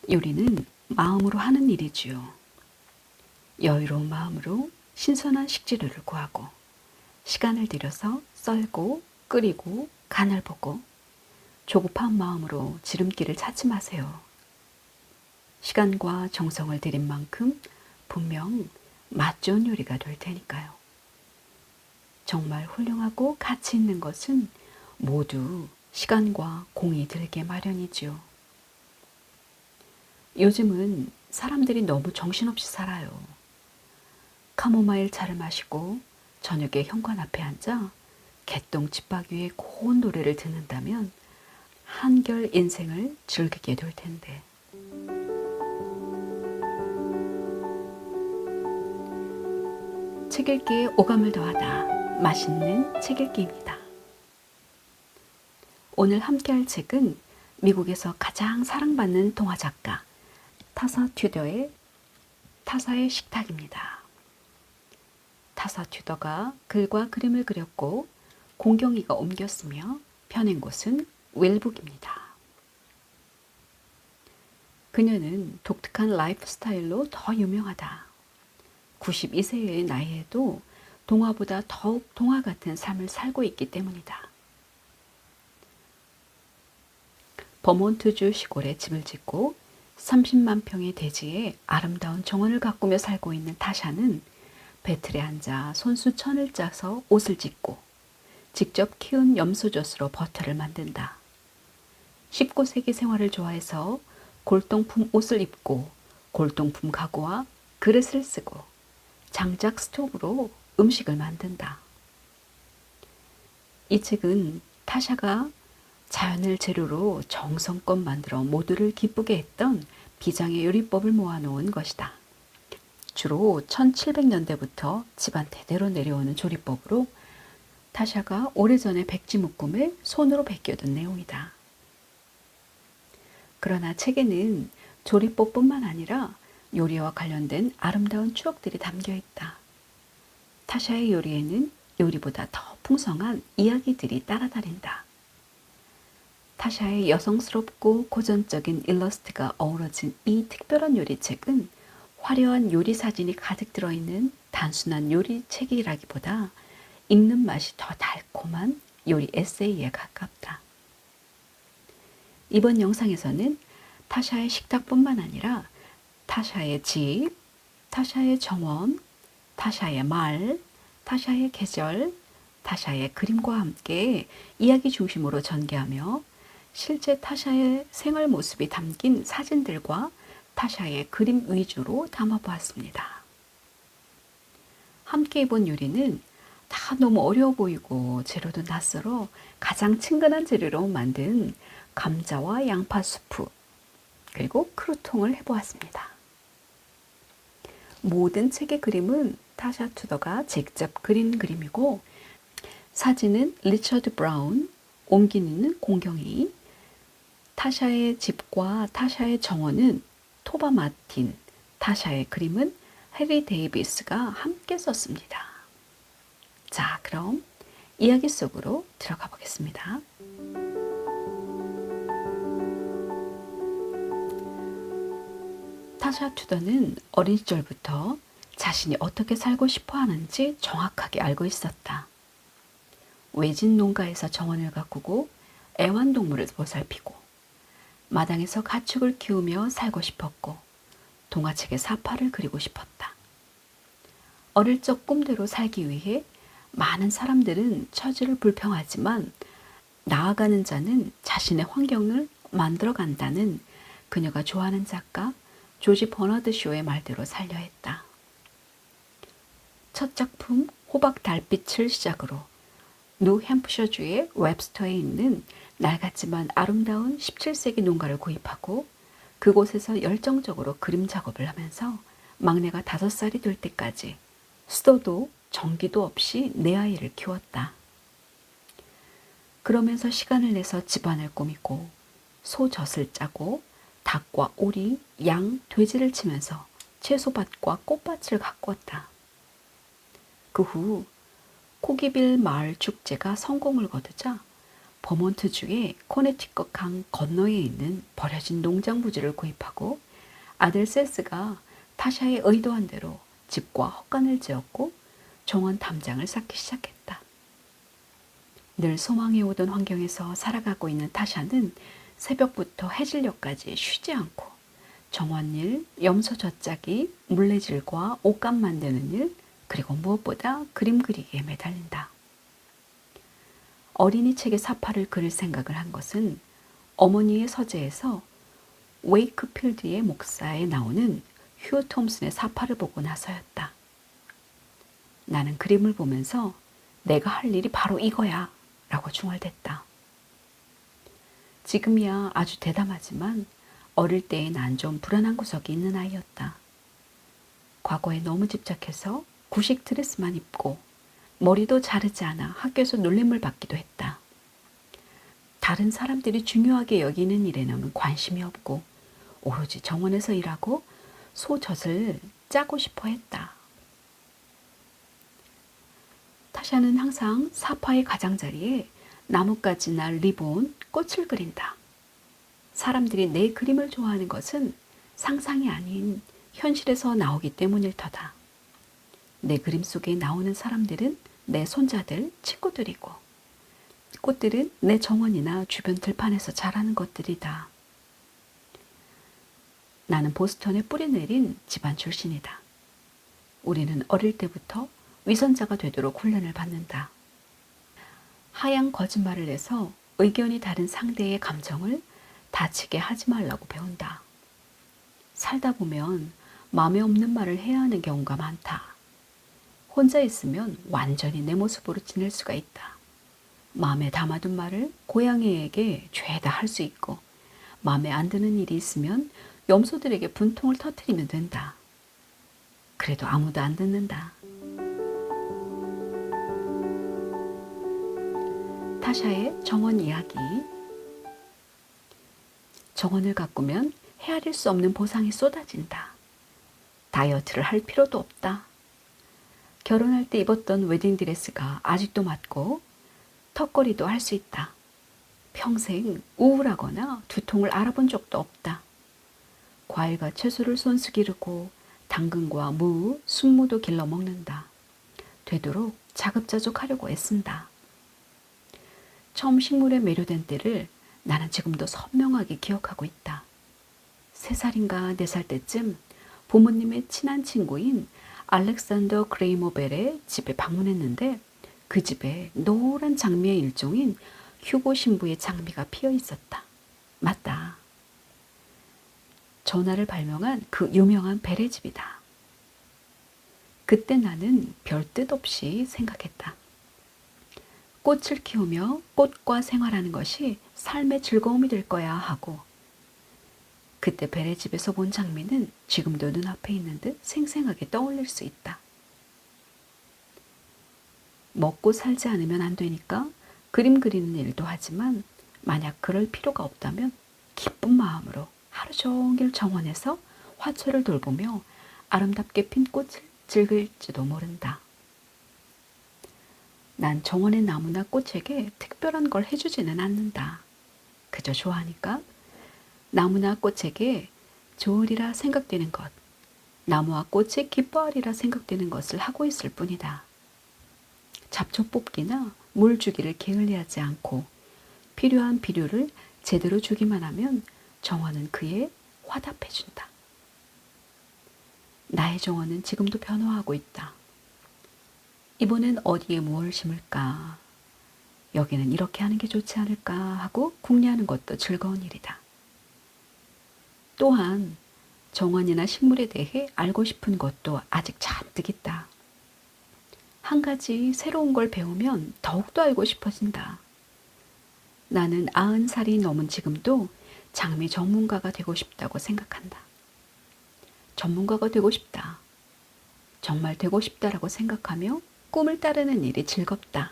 요리는 마음으로 하는 일이지요. 여유로운 마음으로 신선한 식재료를 구하고 시간을 들여서 썰고 끓이고 간을 보고 조급한 마음으로 지름길을 찾지 마세요. 시간과 정성을 들인 만큼 분명 맛 좋은 요리가 될 테니까요. 정말 훌륭하고 가치 있는 것은 모두 시간과 공이 들게 마련이지요. 요즘은 사람들이 너무 정신없이 살아요. 카모마일 차를 마시고 저녁에 현관 앞에 앉아 개똥 집밥 위에 고운 노래를 듣는다면 한결 인생을 즐기게 될 텐데. 책 읽기에 오감을 더하다. 맛있는 책 읽기입니다. 오늘 함께할 책은 미국에서 가장 사랑받는 동화 작가 타사 튜더의 타사의 식탁입니다. 타사 튜더가 글과 그림을 그렸고 공경이가 옮겼으며 펴낸 곳은 웰북입니다. 그녀는 독특한 라이프 스타일로 더 유명하다. 92세의 나이에도 동화보다 더욱 동화 같은 삶을 살고 있기 때문이다. 버몬트주 시골에 집을 짓고 30만 평의 대지에 아름다운 정원을 가꾸며 살고 있는 타샤는 배틀에 앉아 손수 천을 짜서 옷을 짓고 직접 키운 염소젖으로 버터를 만든다. 19세기 생활을 좋아해서 골동품 옷을 입고 골동품 가구와 그릇을 쓰고 장작 스토브로 음식을 만든다. 이 책은 타샤가 자연을 재료로 정성껏 만들어 모두를 기쁘게 했던 비장의 요리법을 모아놓은 것이다. 주로 1700년대부터 집안 대대로 내려오는 조리법으로 타샤가 오래전에 백지 묶음을 손으로 베껴둔 내용이다. 그러나 책에는 조리법뿐만 아니라 요리와 관련된 아름다운 추억들이 담겨 있다. 타샤의 요리에는 요리보다 더 풍성한 이야기들이 따라다닌다. 타샤의 여성스럽고 고전적인 일러스트가 어우러진 이 특별한 요리책은 화려한 요리 사진이 가득 들어있는 단순한 요리책이라기보다 읽는 맛이 더 달콤한 요리 에세이에 가깝다. 이번 영상에서는 타샤의 식탁뿐만 아니라 타샤의 집, 타샤의 정원, 타샤의 말, 타샤의 계절, 타샤의 그림과 함께 이야기 중심으로 전개하며 실제 타샤의 생활 모습이 담긴 사진들과 타샤의 그림 위주로 담아보았습니다. 함께 해본 요리는 다 너무 어려워 보이고 재료도 낯설어 가장 친근한 재료로 만든 감자와 양파 수프 그리고 크루통을 해보았습니다. 모든 책의 그림은 타샤 투더가 직접 그린 그림이고 사진은 리처드 브라운, 옮기는 공경이, 타샤의 집과 타샤의 정원은 토바 마틴, 타샤의 그림은 해리 데이비스가 함께 썼습니다. 자, 그럼 이야기 속으로 들어가 보겠습니다. 타샤 투더는 어린 시절부터 자신이 어떻게 살고 싶어 하는지 정확하게 알고 있었다. 외진 농가에서 정원을 가꾸고 애완동물을 보살피고 마당에서 가축을 키우며 살고 싶었고 동화책의 사파를 그리고 싶었다. 어릴 적 꿈대로 살기 위해 많은 사람들은 처지를 불평하지만 나아가는 자는 자신의 환경을 만들어간다는 그녀가 좋아하는 작가 조지 버너드 쇼의 말대로 살려 했다. 첫 작품 호박 달빛을 시작으로 뉴햄프셔주의 웹스터에 있는 낡았지만 아름다운 17세기 농가를 구입하고 그곳에서 열정적으로 그림 작업을 하면서 막내가 5살이 될 때까지 수도도 전기도 없이 내 아이를 키웠다. 그러면서 시간을 내서 집안을 꾸미고 소젖을 짜고 닭과 오리, 양, 돼지를 치면서 채소밭과 꽃밭을 가꾸었다. 그 후 코기빌 마을 축제가 성공을 거두자 버몬트주의 코네티컷 강 건너에 있는 버려진 농장 부지를 구입하고 아들 세스가 타샤의 의도한 대로 집과 헛간을 지었고 정원 탐장을 쌓기 시작했다. 늘 소망해오던 환경에서 살아가고 있는 타샤는 새벽부터 해질녘까지 쉬지 않고 정원일, 염소 젖짜기, 물레질과 옷감 만드는 일, 그리고 무엇보다 그림 그리기에 매달린다. 어린이 책의 사파를 그릴 생각을 한 것은 어머니의 서재에서 웨이크필드의 목사에 나오는 휴 톰슨의 사파를 보고 나서였다. 나는 그림을 보면서 내가 할 일이 바로 이거야 라고 중얼댔다. 지금이야 아주 대담하지만 어릴 때의 난 좀 불안한 구석이 있는 아이였다. 과거에 너무 집착해서 구식 드레스만 입고 머리도 자르지 않아 학교에서 놀림을 받기도 했다. 다른 사람들이 중요하게 여기는 일에는 관심이 없고 오로지 정원에서 일하고 소젖을 짜고 싶어 했다. 타샤는 항상 사파의 가장자리에 나뭇가지나 리본, 꽃을 그린다. 사람들이 내 그림을 좋아하는 것은 상상이 아닌 현실에서 나오기 때문일 터다. 내 그림 속에 나오는 사람들은 내 손자들, 친구들이고 꽃들은 내 정원이나 주변 들판에서 자라는 것들이다. 나는 보스턴에 뿌리 내린 집안 출신이다. 우리는 어릴 때부터 위선자가 되도록 훈련을 받는다. 하얀 거짓말을 해서 의견이 다른 상대의 감정을 다치게 하지 말라고 배운다. 살다 보면 마음에 없는 말을 해야 하는 경우가 많다. 혼자 있으면 완전히 내 모습으로 지낼 수가 있다. 마음에 담아둔 말을 고양이에게 죄다 할 수 있고 마음에 안 드는 일이 있으면 염소들에게 분통을 터뜨리면 된다. 그래도 아무도 안 듣는다. 타샤의 정원 이야기. 정원을 가꾸면 헤아릴 수 없는 보상이 쏟아진다. 다이어트를 할 필요도 없다. 결혼할 때 입었던 웨딩드레스가 아직도 맞고 턱걸이도 할 수 있다. 평생 우울하거나 두통을 알아본 적도 없다. 과일과 채소를 손수 기르고 당근과 무, 순무도 길러 먹는다. 되도록 자급자족하려고 애쓴다. 처음 식물에 매료된 때를 나는 지금도 선명하게 기억하고 있다. 3살인가 4살 때쯤 부모님의 친한 친구인 알렉산더 그레이모벨의 집에 방문했는데 그 집에 노란 장미의 일종인 휴고 신부의 장미가 피어 있었다. 맞다. 전하를 발명한 그 유명한 벨의 집이다. 그때 나는 별 뜻 없이 생각했다. 꽃을 키우며 꽃과 생활하는 것이 삶의 즐거움이 될 거야 하고 그때 벨의 집에서 본 장미는 지금도 눈앞에 있는 듯 생생하게 떠올릴 수 있다. 먹고 살지 않으면 안 되니까 그림 그리는 일도 하지만 만약 그럴 필요가 없다면 기쁜 마음으로 하루 종일 정원에서 화초를 돌보며 아름답게 핀 꽃을 즐길지도 모른다. 난 정원의 나무나 꽃에게 특별한 걸 해주지는 않는다. 그저 좋아하니까 나무나 꽃에게 좋으리라 생각되는 것, 나무와 꽃이 기뻐하리라 생각되는 것을 하고 있을 뿐이다. 잡초 뽑기나 물 주기를 게을리하지 않고 필요한 비료를 제대로 주기만 하면 정원은 그에 화답해준다. 나의 정원은 지금도 변화하고 있다. 이번엔 어디에 무엇을 심을까? 여기는 이렇게 하는 게 좋지 않을까 하고 궁리하는 것도 즐거운 일이다. 또한 정원이나 식물에 대해 알고 싶은 것도 아직 잔뜩 있다. 한 가지 새로운 걸 배우면 더욱더 알고 싶어진다. 나는 90살이 넘은 지금도 장미 전문가가 되고 싶다고 생각한다. 전문가가 되고 싶다. 정말 되고 싶다라고 생각하며 꿈을 따르는 일이 즐겁다.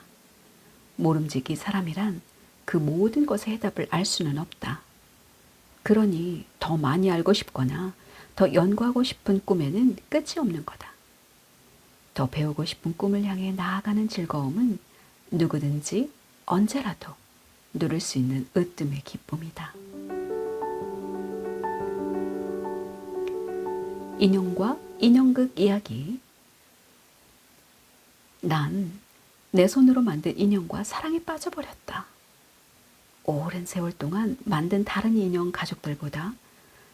모름지기 사람이란 그 모든 것의 해답을 알 수는 없다. 그러니 더 많이 알고 싶거나 더 연구하고 싶은 꿈에는 끝이 없는 거다. 더 배우고 싶은 꿈을 향해 나아가는 즐거움은 누구든지 언제라도 누릴 수 있는 으뜸의 기쁨이다. 인형과 인형극 이야기. 난 내 손으로 만든 인형과 사랑에 빠져버렸다. 오랜 세월 동안 만든 다른 인형 가족들보다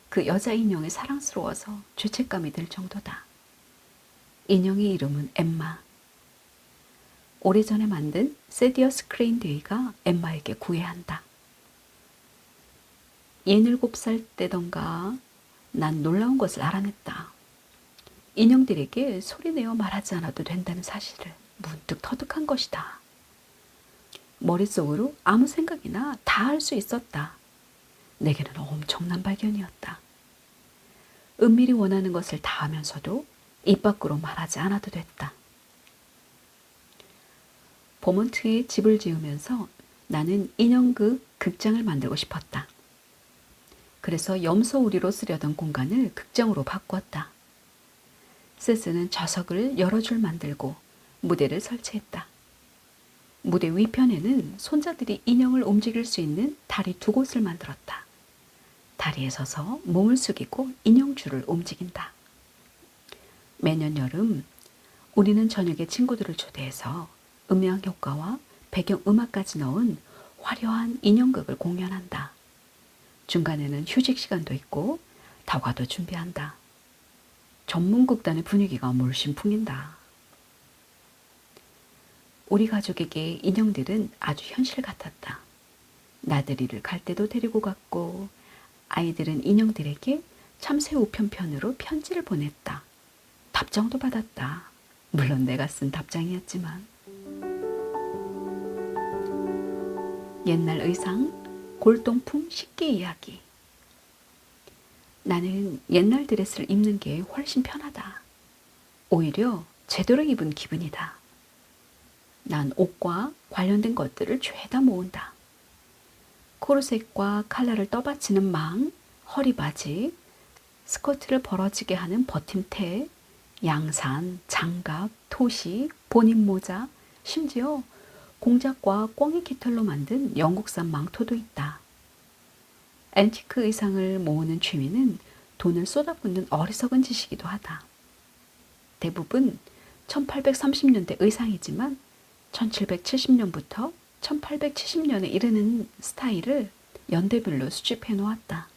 그 여자 인형이 사랑스러워서 죄책감이 들 정도다. 인형의 이름은 엠마. 오래전에 만든 세디어스 크레인데이가 엠마에게 구애한다. 67살 때던가 난 놀라운 것을 알아냈다. 인형들에게 소리내어 말하지 않아도 된다는 사실을 문득 터득한 것이다. 머릿속으로 아무 생각이나 다 할 수 있었다. 내게는 엄청난 발견이었다. 은밀히 원하는 것을 다 하면서도 입 밖으로 말하지 않아도 됐다. 버몬트에 집을 지으면서 나는 인형극 극장을 만들고 싶었다. 그래서 염소 우리로 쓰려던 공간을 극장으로 바꾸었다. 세스는 좌석을 여러 줄 만들고 무대를 설치했다. 무대 위편에는 손자들이 인형을 움직일 수 있는 다리 2곳을 만들었다. 다리에 서서 몸을 숙이고 인형줄을 움직인다. 매년 여름 우리는 저녁에 친구들을 초대해서 음향 효과와 배경 음악까지 넣은 화려한 인형극을 공연한다. 중간에는 휴식 시간도 있고 다과도 준비한다. 전문 극단의 분위기가 물씬 풍긴다. 우리 가족에게 인형들은 아주 현실 같았다. 나들이를 갈 때도 데리고 갔고 아이들은 인형들에게 참새 우편편으로 편지를 보냈다. 답장도 받았다. 물론 내가 쓴 답장이었지만. 옛날 의상, 골동품 식기 이야기. 나는 옛날 드레스를 입는 게 훨씬 편하다. 오히려 제대로 입은 기분이다. 난 옷과 관련된 것들을 죄다 모은다. 코르셋과 칼라를 떠받치는 망, 허리바지, 스커트를 벌어지게 하는 버팀대, 양산, 장갑, 토시, 본인 모자, 심지어 공작과 꽝이 깃털로 만든 영국산 망토도 있다. 앤티크 의상을 모으는 취미는 돈을 쏟아붓는 어리석은 짓이기도 하다. 대부분 1830년대 의상이지만 1770년부터 1870년에 이르는 스타일을 연대별로 수집해 놓았다.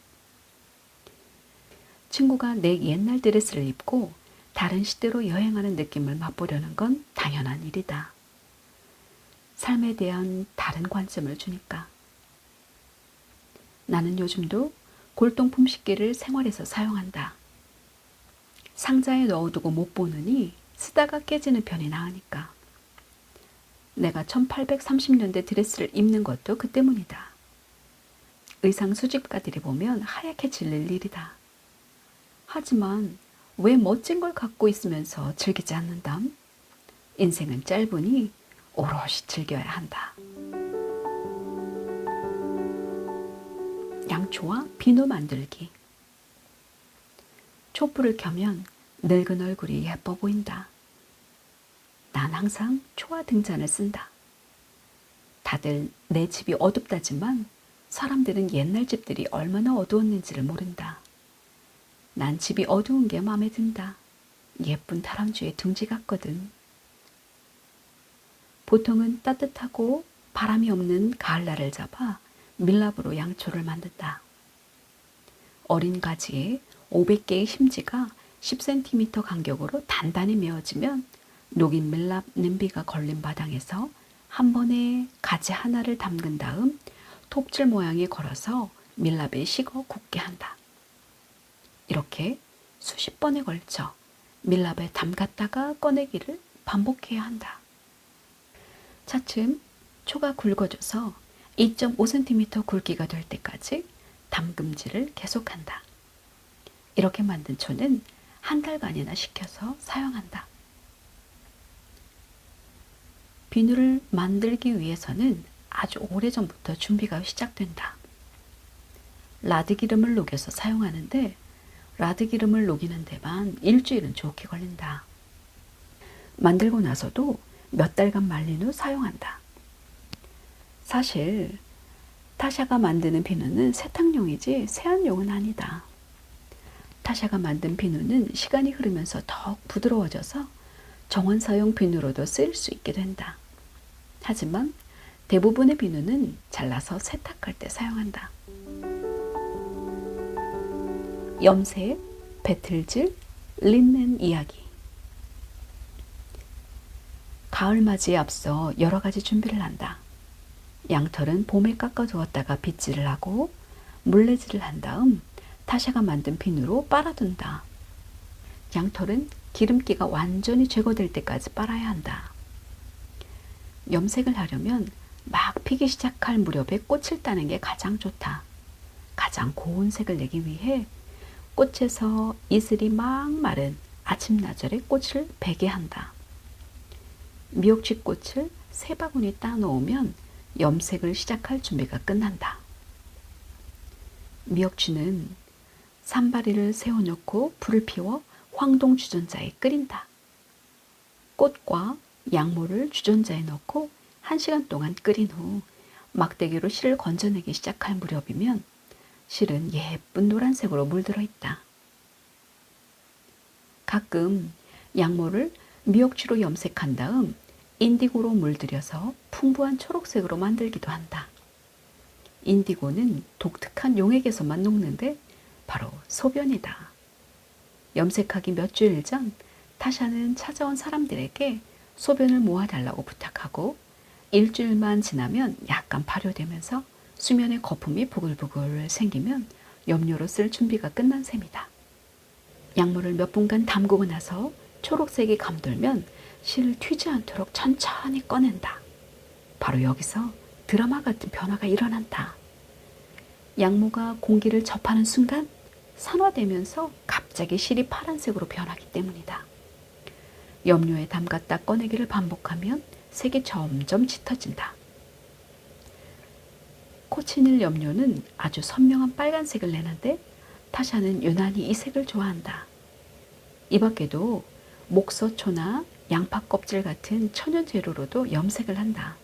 친구가 내 옛날 드레스를 입고 다른 시대로 여행하는 느낌을 맛보려는 건 당연한 일이다. 삶에 대한 다른 관점을 주니까. 나는 요즘도 골동품 식기를 생활에서 사용한다. 상자에 넣어두고 못 보느니 쓰다가 깨지는 편이 나으니까. 내가 1830년대 드레스를 입는 것도 그 때문이다. 의상 수집가들이 보면 하얗게 질릴 일이다. 하지만 왜 멋진 걸 갖고 있으면서 즐기지 않는담? 인생은 짧으니 오롯이 즐겨야 한다. 양초와 비누 만들기. 촛불을 켜면 늙은 얼굴이 예뻐 보인다. 난 항상 초와 등잔을 쓴다. 다들 내 집이 어둡다지만 사람들은 옛날 집들이 얼마나 어두웠는지를 모른다. 난 집이 어두운 게 마음에 든다. 예쁜 다람쥐의 둥지 같거든. 보통은 따뜻하고 바람이 없는 가을날을 잡아 밀랍으로 양초를 만든다. 어린 가지에 500개의 심지가 10cm 간격으로 단단히 메어지면 녹인 밀랍 냄비가 걸린 바닥에서 한 번에 가지 하나를 담근 다음 톱질 모양에 걸어서 밀랍에 식어 굳게 한다. 이렇게 수십 번에 걸쳐 밀랍에 담갔다가 꺼내기를 반복해야 한다. 차츰 초가 굵어져서 2.5cm 굵기가 될 때까지 담금질을 계속한다. 이렇게 만든 초는 한 달간이나 식혀서 사용한다. 비누를 만들기 위해서는 아주 오래전부터 준비가 시작된다. 라드 기름을 녹여서 사용하는데 라드 기름을 녹이는 데만 일주일은 좋게 걸린다. 만들고 나서도 몇 달간 말린 후 사용한다. 사실 타샤가 만드는 비누는 세탁용이지 세안용은 아니다. 타샤가 만든 비누는 시간이 흐르면서 더욱 부드러워져서 정원사용 비누로도 쓰일 수 있게 된다. 하지만 대부분의 비누는 잘라서 세탁할 때 사용한다. 염색, 배틀질, 린넨 이야기. 가을맞이에 앞서 여러 가지 준비를 한다. 양털은 봄에 깎아두었다가 빗질을 하고 물레질을 한 다음 타샤가 만든 비누로 빨아둔다. 양털은 기름기가 완전히 제거될 때까지 빨아야 한다. 염색을 하려면 막 피기 시작할 무렵에 꽃을 따는 게 가장 좋다. 가장 고운 색을 내기 위해 꽃에서 이슬이 막 마른 아침나절에 꽃을 베게 한다. 미역쥐 꽃을 3바구니 따 놓으면 염색을 시작할 준비가 끝난다. 미역쥐는 산바리를 세워놓고 불을 피워 황동 주전자에 끓인다. 꽃과 양모를 주전자에 넣고 1시간 동안 끓인 후 막대기로 실을 건져내기 시작할 무렵이면 실은 예쁜 노란색으로 물들어 있다. 가끔 양모를 미역쥐로 염색한 다음 인디고로 물들여서 풍부한 초록색으로 만들기도 한다. 인디고는 독특한 용액에서만 녹는데 바로 소변이다. 염색하기 몇 주일 전 타샤는 찾아온 사람들에게 소변을 모아달라고 부탁하고 일주일만 지나면 약간 발효되면서 수면에 거품이 부글부글 생기면 염료로 쓸 준비가 끝난 셈이다. 약물을 몇 분간 담그고 나서 초록색이 감돌면 실을 튀지 않도록 천천히 꺼낸다. 바로 여기서 드라마 같은 변화가 일어난다. 양모가 공기를 접하는 순간 산화되면서 갑자기 실이 파란색으로 변하기 때문이다. 염료에 담갔다 꺼내기를 반복하면 색이 점점 짙어진다. 코치닐 염료는 아주 선명한 빨간색을 내는데 타샤는 유난히 이 색을 좋아한다. 이 밖에도 목서초나 양파 껍질 같은 천연 재료로도 염색을 한다.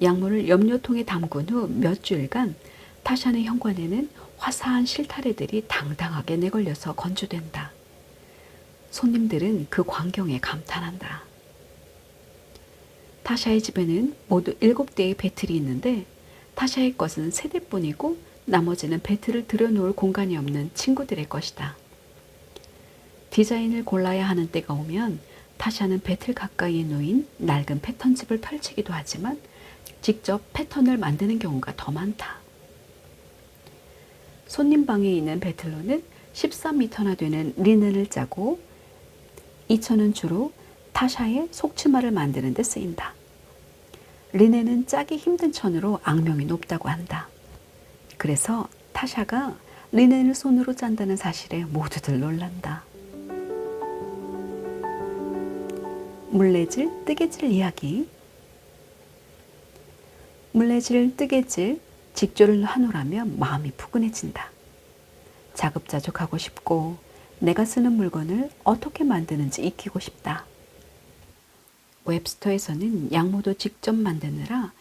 약물을 염료통에 담근 후 몇 주일간 타샤의 현관에는 화사한 실타래들이 당당하게 내걸려서 건조된다. 손님들은 그 광경에 감탄한다. 타샤의 집에는 모두 7대의 배틀이 있는데 타샤의 것은 3대뿐이고 나머지는 배틀을 들여놓을 공간이 없는 친구들의 것이다. 디자인을 골라야 하는 때가 오면 타샤는 배틀 가까이에 놓인 낡은 패턴집을 펼치기도 하지만 직접 패턴을 만드는 경우가 더 많다. 손님 방에 있는 배틀로는 13m나 되는 리넨을 짜고 이 천은 주로 타샤의 속치마를 만드는 데 쓰인다. 리넨은 짜기 힘든 천으로 악명이 높다고 한다. 그래서 타샤가 리넨을 손으로 짠다는 사실에 모두들 놀란다. 물레질, 뜨개질 이야기. 물레질, 뜨개질, 직조를 하노라면 마음이 푸근해진다. 자급자족하고 싶고 내가 쓰는 물건을 어떻게 만드는지 익히고 싶다. 웹스터에서는 양모도 직접 만드느라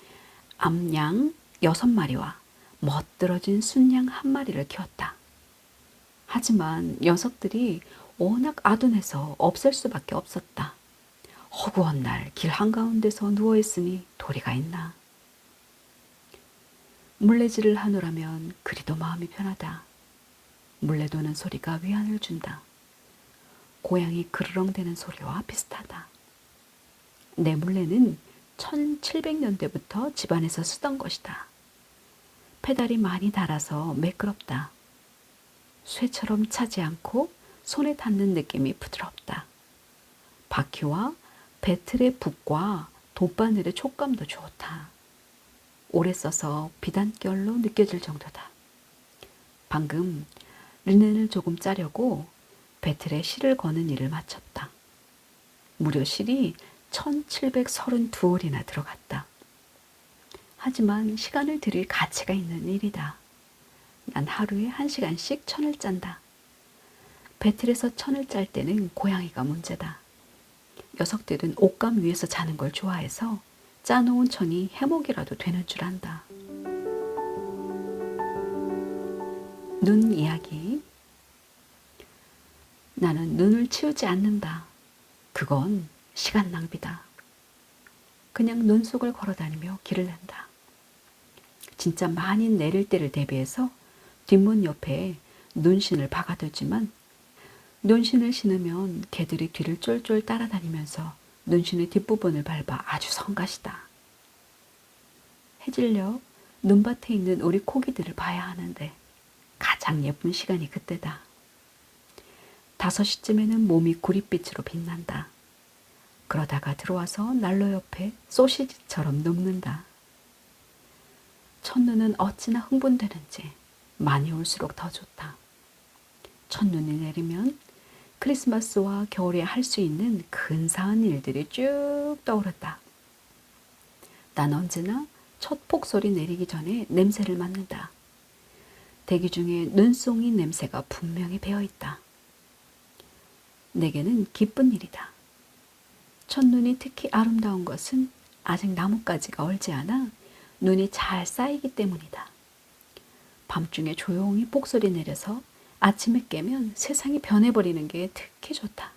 암양 6마리와 멋들어진 순양 1마리를 키웠다. 하지만 녀석들이 워낙 아둔해서 없앨 수밖에 없었다. 허구한 날 길 한가운데서 누워있으니 도리가 있나. 물레질을 하노라면 그리도 마음이 편하다. 물레 도는 소리가 위안을 준다. 고양이 그르렁대는 소리와 비슷하다. 내 물레는 1700년대부터 집안에서 쓰던 것이다. 페달이 많이 닳아서 매끄럽다. 쇠처럼 차지 않고 손에 닿는 느낌이 부드럽다. 바퀴와 배틀의 붓과 돗바늘의 촉감도 좋다. 오래 써서 비단결로 느껴질 정도다. 방금 리넨을 조금 짜려고 배틀에 실을 거는 일을 마쳤다. 무려 실이 1732올이나 들어갔다. 하지만 시간을 들일 가치가 있는 일이다. 난 하루에 1시간씩 천을 짠다. 배틀에서 천을 짤 때는 고양이가 문제다. 녀석들은 옷감 위에서 자는 걸 좋아해서 짜놓은 천이 해먹이라도 되는 줄 안다. 눈 이야기. 나는 눈을 치우지 않는다. 그건 시간 낭비다. 그냥 눈 속을 걸어다니며 길을 낸다. 진짜 많이 내릴 때를 대비해서 뒷문 옆에 눈신을 박아두지만 눈신을 신으면 개들이 뒤를 쫄쫄 따라다니면서 눈신의 뒷부분을 밟아 아주 성가시다. 해질녘 눈밭에 있는 우리 코기들을 봐야 하는데 가장 예쁜 시간이 그때다. 5시쯤에는 몸이 구릿빛으로 빛난다. 그러다가 들어와서 난로 옆에 소시지처럼 눕는다. 첫눈은 어찌나 흥분되는지 많이 올수록 더 좋다. 첫눈이 내리면 크리스마스와 겨울에 할 수 있는 근사한 일들이 쭉 떠오른다. 난 언제나 첫 폭설이 내리기 전에 냄새를 맡는다. 대기 중에 눈송이 냄새가 분명히 배어있다. 내게는 기쁜 일이다. 첫눈이 특히 아름다운 것은 아직 나뭇가지가 얼지 않아 눈이 잘 쌓이기 때문이다. 밤중에 조용히 폭설이 내려서 아침에 깨면 세상이 변해버리는 게 특히 좋다.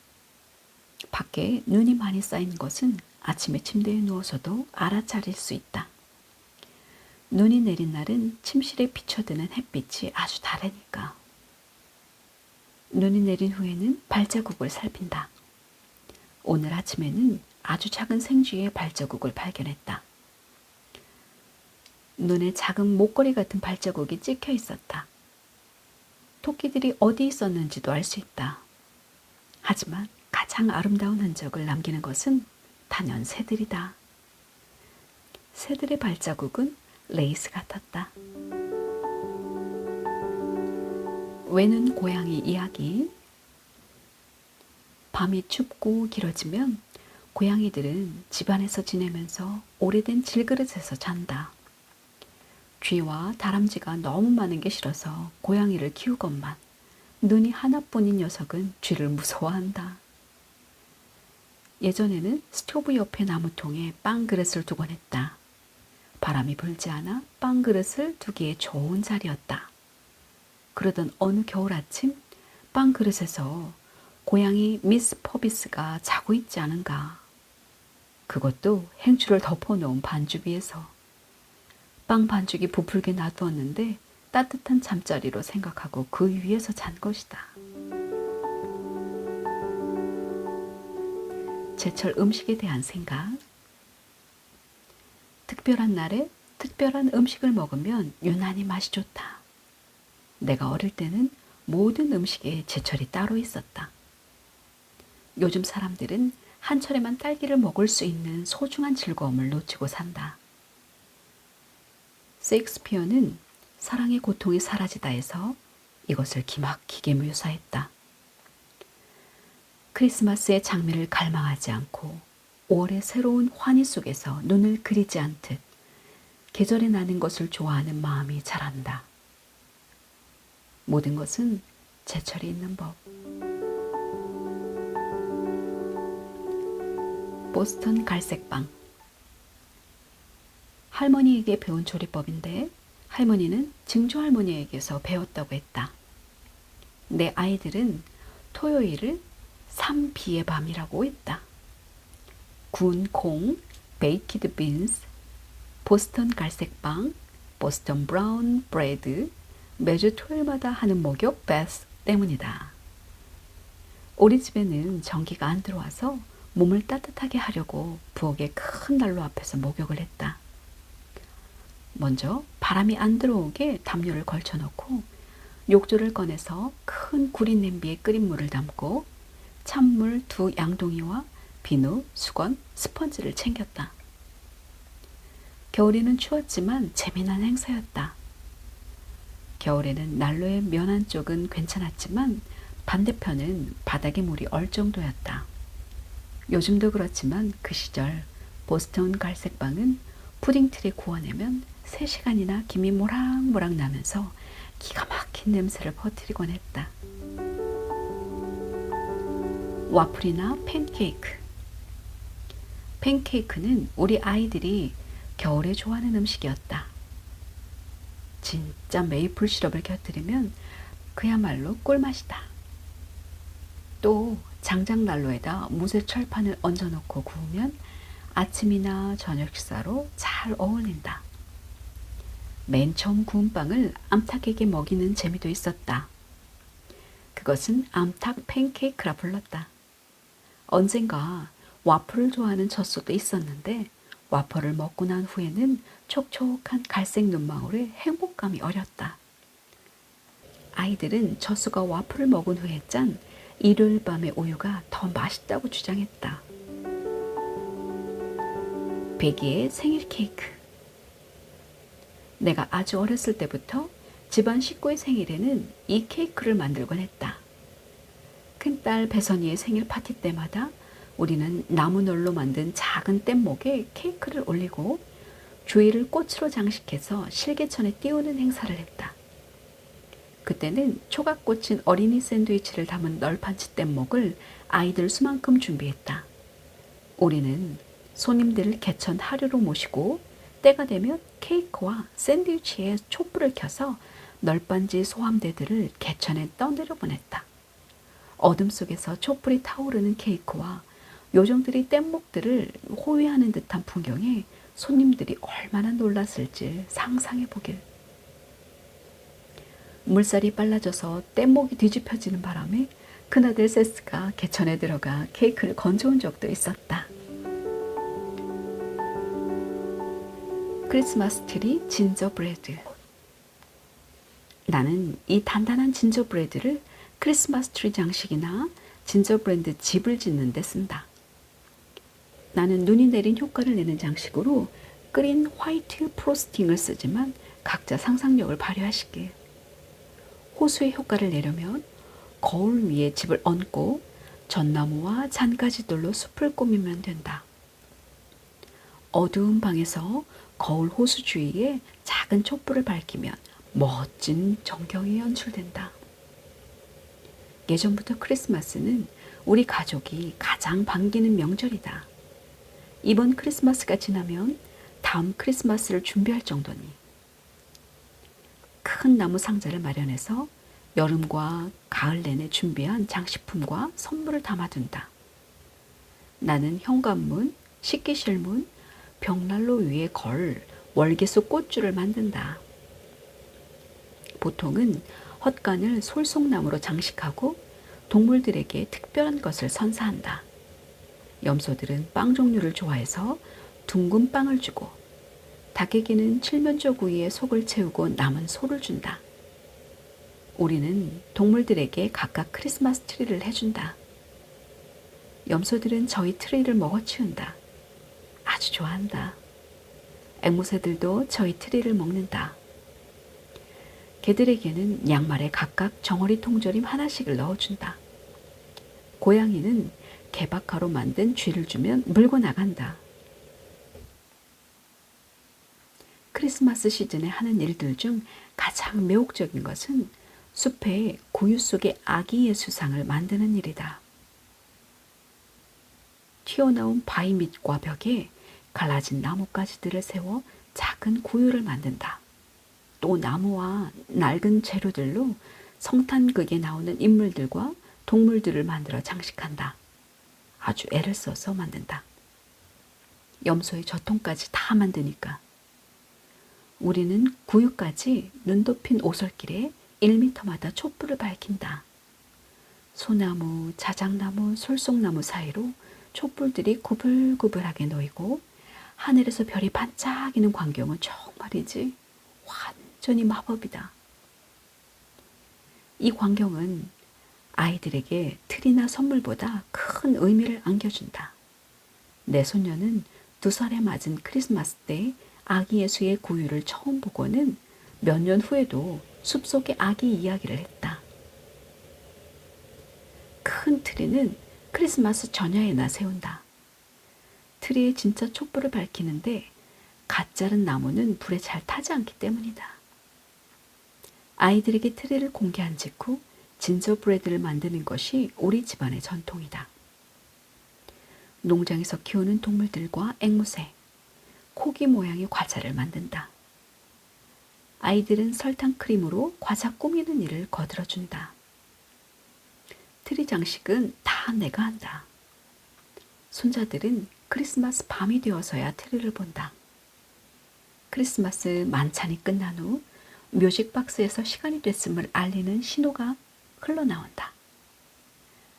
밖에 눈이 많이 쌓인 것은 아침에 침대에 누워서도 알아차릴 수 있다. 눈이 내린 날은 침실에 비춰드는 햇빛이 아주 다르니까. 눈이 내린 후에는 발자국을 살핀다. 오늘 아침에는 아주 작은 생쥐의 발자국을 발견했다. 눈에 작은 목걸이 같은 발자국이 찍혀 있었다. 토끼들이 어디 있었는지도 알 수 있다. 하지만 가장 아름다운 흔적을 남기는 것은 단연 새들이다. 새들의 발자국은 레이스 같았다. 외눈 고양이 이야기. 밤이 춥고 길어지면 고양이들은 집안에서 지내면서 오래된 질그릇에서 잔다. 쥐와 다람쥐가 너무 많은 게 싫어서 고양이를 키우건만 눈이 하나뿐인 녀석은 쥐를 무서워한다. 예전에는 스토브 옆에 나무통에 빵 그릇을 두곤 했다. 바람이 불지 않아 빵 그릇을 두기에 좋은 자리였다. 그러던 어느 겨울 아침 빵 그릇에서 고양이 미스 퍼비스가 자고 있지 않은가. 그것도 행주를 덮어놓은 반죽 위에서. 빵 반죽이 부풀게 놔두었는데 따뜻한 잠자리로 생각하고 그 위에서 잔 것이다. 제철 음식에 대한 생각. 특별한 날에 특별한 음식을 먹으면 유난히 맛이 좋다. 내가 어릴 때는 모든 음식에 제철이 따로 있었다. 요즘 사람들은 한철에만 딸기를 먹을 수 있는 소중한 즐거움을 놓치고 산다. 셰익스피어는 사랑의 고통이 사라지다에서 이것을 기막히게 묘사했다. 크리스마스의 장미를 갈망하지 않고 5월의 새로운 환희 속에서 눈을 그리지 않듯 계절에 나는 것을 좋아하는 마음이 자란다. 모든 것은 제철이 있는 법. 보스턴 갈색빵. 할머니에게 배운 조리법인데 할머니는 증조할머니에게서 배웠다고 했다. 내 아이들은 토요일을 삼비의 밤이라고 했다. 구운 콩, 베이키드 빈스, 보스턴 갈색빵, 보스턴 브라운 브레드, 매주 토요일마다 하는 목욕 베스 때문이다. 우리 집에는 전기가 안 들어와서 몸을 따뜻하게 하려고 부엌의 큰 난로 앞에서 목욕을 했다. 먼저 바람이 안 들어오게 담요를 걸쳐놓고 욕조를 꺼내서 큰 구린 냄비에 끓인 물을 담고 찬물 2 양동이와 비누, 수건, 스펀지를 챙겼다. 겨울에는 추웠지만 재미난 행사였다. 겨울에는 난로의 면 한쪽은 괜찮았지만 반대편은 바닥에 물이 얼 정도였다. 요즘도 그렇지만 그 시절 보스턴 갈색빵은 푸딩틀에 구워내면 3시간이나 김이 모락모락 나면서 기가 막힌 냄새를 퍼뜨리곤 했다. 와플이나 팬케이크. 팬케이크는 우리 아이들이 겨울에 좋아하는 음식이었다. 진짜 메이플 시럽을 곁들이면 그야말로 꿀맛이다. 또 장작난로에다 무쇠 철판을 얹어놓고 구우면 아침이나 저녁 식사로 잘 어울린다. 맨 처음 구운 빵을 암탉에게 먹이는 재미도 있었다. 그것은 암탉 팬케이크라 불렀다. 언젠가 와플을 좋아하는 젖소도 있었는데 와플을 먹고 난 후에는 촉촉한 갈색 눈망울에 행복감이 어렸다. 아이들은 젖소가 와플을 먹은 후에 짠 일요일 밤의 우유가 더 맛있다고 주장했다. 베기의 생일 케이크. 내가 아주 어렸을 때부터 집안 식구의 생일에는 이 케이크를 만들곤 했다. 큰딸 배선이의 생일 파티 때마다 우리는 나무늘로 만든 작은 뗏목에 케이크를 올리고 주위를 꽃으로 장식해서 실개천에 띄우는 행사를 했다. 그때는 초각 꽂힌 어린이 샌드위치를 담은 널판치 뗏목을 아이들 수만큼 준비했다. 우리는 손님들을 개천 하류로 모시고 때가 되면 케이크와 샌드위치에 촛불을 켜서 널빤지 소함대들을 개천에 떠내려 보냈다. 어둠 속에서 촛불이 타오르는 케이크와 요정들이 뗏목들을 호위하는 듯한 풍경에 손님들이 얼마나 놀랐을지 상상해 보길. 물살이 빨라져서 뗏목이 뒤집혀지는 바람에 큰아들 세스가 개천에 들어가 케이크를 건져온 적도 있었다. 크리스마스 트리 진저브레드. 나는 이 단단한 진저브레드를 크리스마스 트리 장식이나 진저브레드 집을 짓는 데 쓴다. 나는 눈이 내린 효과를 내는 장식으로 끓인 화이트 프로스팅을 쓰지만 각자 상상력을 발휘하시길. 호수의 효과를 내려면 거울 위에 집을 얹고 전나무와 잔가지들로 숲을 꾸미면 된다. 어두운 방에서 거울 호수 주위에 작은 촛불을 밝히면 멋진 전경이 연출된다. 예전부터 크리스마스는 우리 가족이 가장 반기는 명절이다. 이번 크리스마스가 지나면 다음 크리스마스를 준비할 정도니. 큰 나무 상자를 마련해서 여름과 가을 내내 준비한 장식품과 선물을 담아둔다. 나는 현관문, 식기실문, 벽난로 위에 걸 월계수 꽃줄을 만든다. 보통은 헛간을 솔송나무로 장식하고 동물들에게 특별한 것을 선사한다. 염소들은 빵 종류를 좋아해서 둥근 빵을 주고 닭에게는 칠면조 구이에 속을 채우고 남은 소를 준다. 우리는 동물들에게 각각 크리스마스 트리를 해준다. 염소들은 저희 트리를 먹어치운다. 아주 좋아한다. 앵무새들도 저희 트리를 먹는다. 개들에게는 양말에 각각 정어리 통조림 하나씩을 넣어준다. 고양이는 개박화로 만든 쥐를 주면 물고 나간다. 크리스마스 시즌에 하는 일들 중 가장 매혹적인 것은 숲에 구유 속의 아기 예수상을 만드는 일이다. 튀어나온 바위 밑과 벽에 갈라진 나뭇가지들을 세워 작은 구유를 만든다. 또 나무와 낡은 재료들로 성탄극에 나오는 인물들과 동물들을 만들어 장식한다. 아주 애를 써서 만든다. 염소의 저통까지 다 만드니까. 우리는 구유까지 눈 덮인 오솔길에 1m마다 촛불을 밝힌다. 소나무, 자작나무, 솔송나무 사이로 촛불들이 구불구불하게 놓이고 하늘에서 별이 반짝이는 광경은 정말이지 완전히 마법이다. 이 광경은 아이들에게 트리나 선물보다 큰 의미를 안겨준다. 내 손녀는 2살에 맞은 크리스마스 때 아기 예수의 구유를 처음 보고는 몇 년 후에도 숲속의 아기 이야기를 했다. 큰 트리는 크리스마스 전야에나 세운다. 트리에 진짜 촛불을 밝히는데 갓 자른 나무는 불에 잘 타지 않기 때문이다. 아이들에게 트리를 공개한 직후 진저브레드를 만드는 것이 우리 집안의 전통이다. 농장에서 키우는 동물들과 앵무새, 코기 모양의 과자를 만든다. 아이들은 설탕 크림으로 과자 꾸미는 일을 거들어준다. 트리 장식은 다 내가 한다. 손자들은 크리스마스 밤이 되어서야 트리를 본다. 크리스마스 만찬이 끝난 후 뮤직박스에서 시간이 됐음을 알리는 신호가 흘러나온다.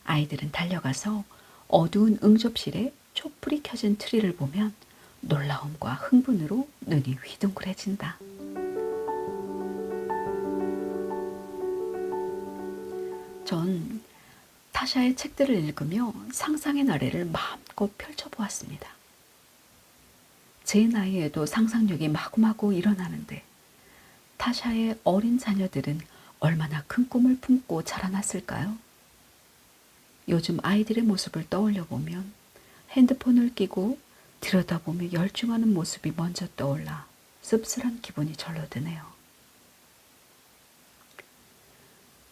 아이들은 달려가서 어두운 응접실에 촛불이 켜진 트리를 보면 놀라움과 흥분으로 눈이 휘둥그레진다. 전 타샤의 책들을 읽으며 상상의 나래를 마음껏 펼쳐보았습니다. 제 나이에도 상상력이 마구마구 일어나는데 타샤의 어린 자녀들은 얼마나 큰 꿈을 품고 자라났을까요? 요즘 아이들의 모습을 떠올려 보면 핸드폰을 끼고 들여다보며 열중하는 모습이 먼저 떠올라 씁쓸한 기분이 절로 드네요.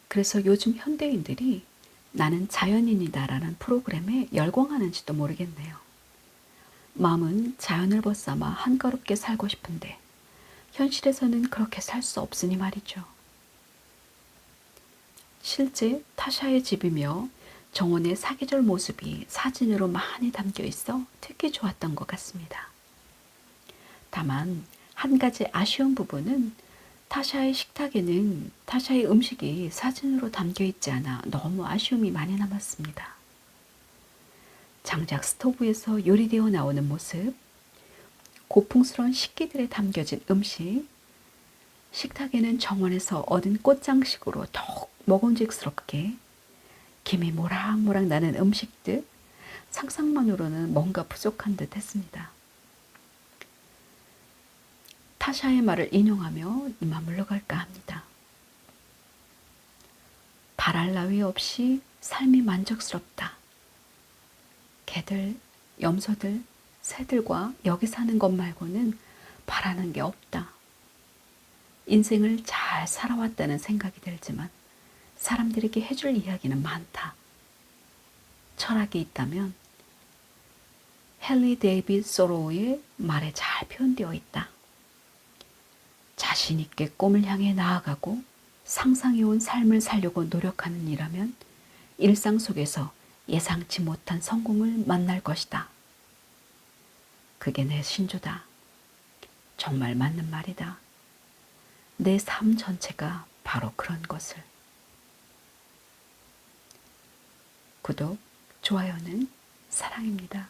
그래서 요즘 현대인들이 나는 자연인이다라는 프로그램에 열광하는지도 모르겠네요. 마음은 자연을 벗삼아 한가롭게 살고 싶은데 현실에서는 그렇게 살 수 없으니 말이죠. 실제 타샤의 집이며 정원의 사계절 모습이 사진으로 많이 담겨 있어 특히 좋았던 것 같습니다. 다만 한 가지 아쉬운 부분은 타샤의 식탁에는 타샤의 음식이 사진으로 담겨 있지 않아 너무 아쉬움이 많이 남았습니다. 장작 스토브에서 요리되어 나오는 모습, 고풍스러운 식기들에 담겨진 음식, 식탁에는 정원에서 얻은 꽃장식으로 더욱 먹음직스럽게 김이 모락모락 나는 음식들, 상상만으로는 뭔가 부족한 듯 했습니다. 타샤의 말을 인용하며 이만 물러갈까 합니다. 바랄 나위 없이 삶이 만족스럽다. 개들, 염소들, 새들과 여기 사는 것 말고는 바라는 게 없다. 인생을 잘 살아왔다는 생각이 들지만 사람들에게 해줄 이야기는 많다. 철학이 있다면 헨리 데이빗 소로우의 말에 잘 표현되어 있다. 자신 있게 꿈을 향해 나아가고 상상해온 삶을 살려고 노력하는 이라면 일상 속에서 예상치 못한 성공을 만날 것이다. 그게 내 신조다. 정말 맞는 말이다. 내 삶 전체가 바로 그런 것을. 구독, 좋아요는 사랑입니다.